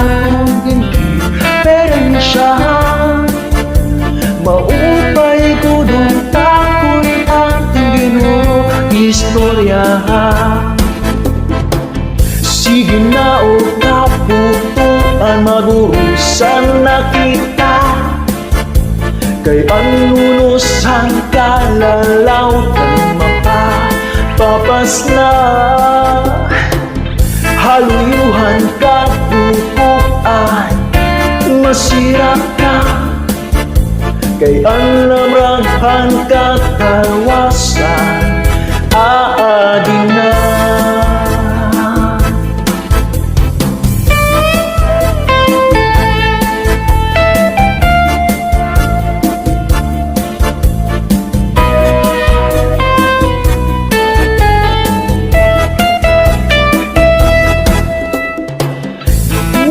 akong diferensya. Maupay ko doon tako'y ating ginuro istorya. Sige na o kaputuan, magurusan na kita. Kay anlunusan kalalaw kang mapapapas na. Haluyuhan kaputuan, masira ka. Kay anlamraghan katawasan, aadin na.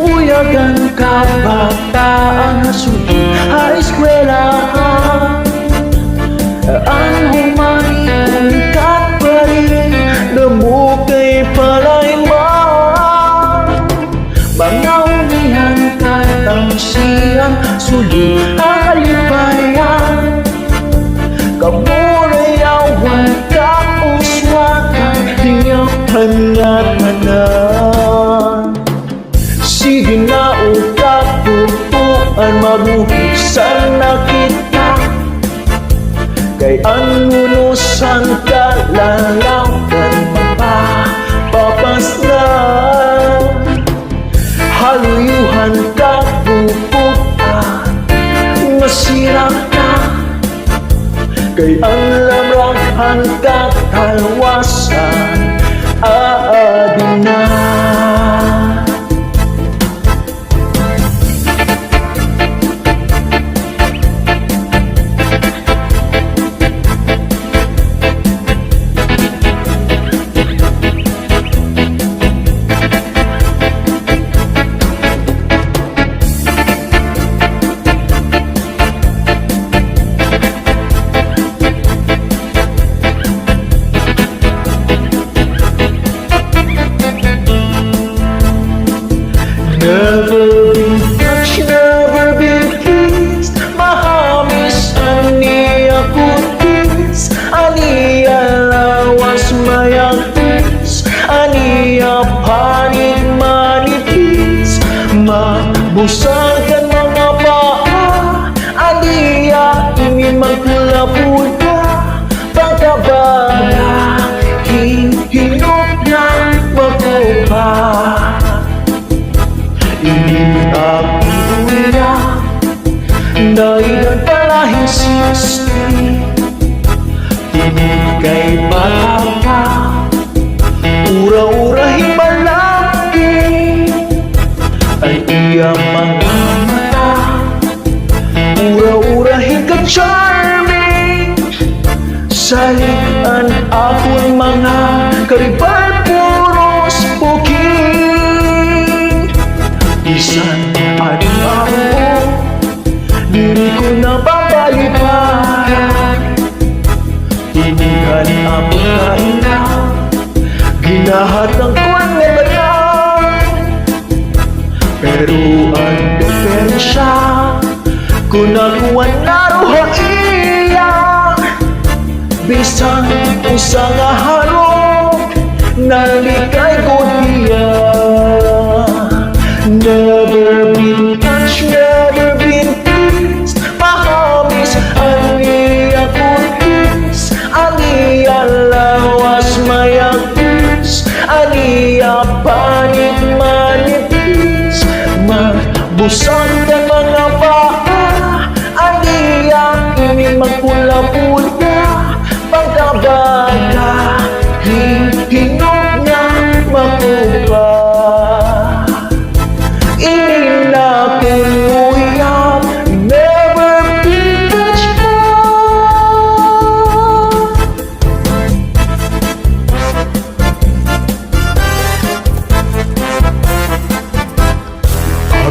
Buyagan kabataan na sulit ay eskwelahan. Ang humani ungkat pa rin, damo kay palayman. Mga umihan katangsihan, sulit ang kalipayan. Kamurayawan kauswakan, tingyak hangat-hangat. Sige na o kaputuan, maguhusan na kita. Kay anlunusan kalalaw kang mapapapas na. Haluyuhan kaputuan, masira ka. Kay anlamraghan katalawasan, aadin na. Never been touched, never been kissed. Mahamis aniya kutis, aniya lawas mayagtis, aniya panig manipis. Mabusagan mga paa, aniya ini magpula-pula. Pagkabala, hinok na makupa. Ini aku uya, dahil palahing sisti. Ini kay bata ka, ura-urahin malaki. Ay iya mga mata, ura-urahin ka charming. Salian akong mga karibal puros bukid. Isan aning ako, diri ko na babalipan. Tinigan ang kaina, ginahatang ko ang nabanan. Pero ang diferensya, kung nakuha naruha iya. Bisang usang aharong, nalikay ko diya. Never been touched, never been kissed. Mahamis aniya kutis, aniya lawas mayagtis, aniya panig manipis. Magbusan ka mga paa, aniya ini magpula-pula. Pagkabata, hinok na makupa.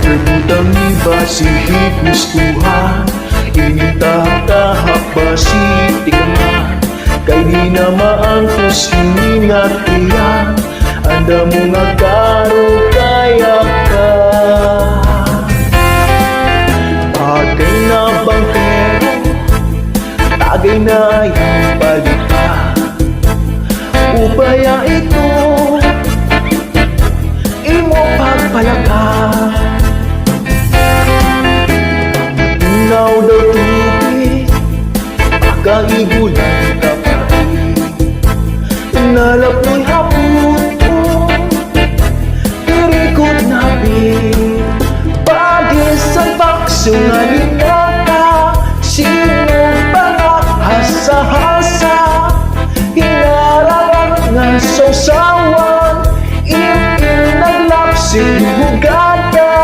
Butang ibasihit gustuhan, initahak basiti ka man. Kay di na maangkos hiningat iyan, anda mo nga karo kaya ka. Tagay na iyang balita. Upaya ito imo pagpalaka. Now daw tubig pagkaigulan ka pa rin. Nalapoy hapon irikot na bin. Bagis ang bakso nga ninaka. Sino ba nga hasa-hasa? Hinarangan nga sausawan. Ipil naglapsing hugada.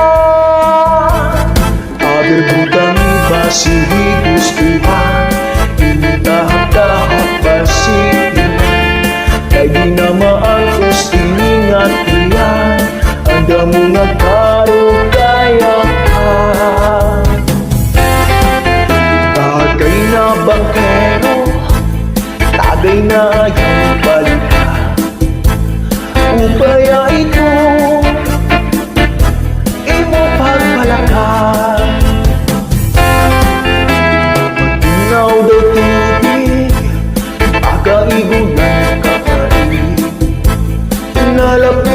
Aber butang iba si gustuhan. Initahap-tahap ba si kay di na maantos iningat iyan. Anda mo nga karo kaya ka. Tagay na bangkero, tagay na yung balita. Upaya ito imo pagpalaka. Matinaw daw tubig pagkaigulan ka pa rin. Nalapit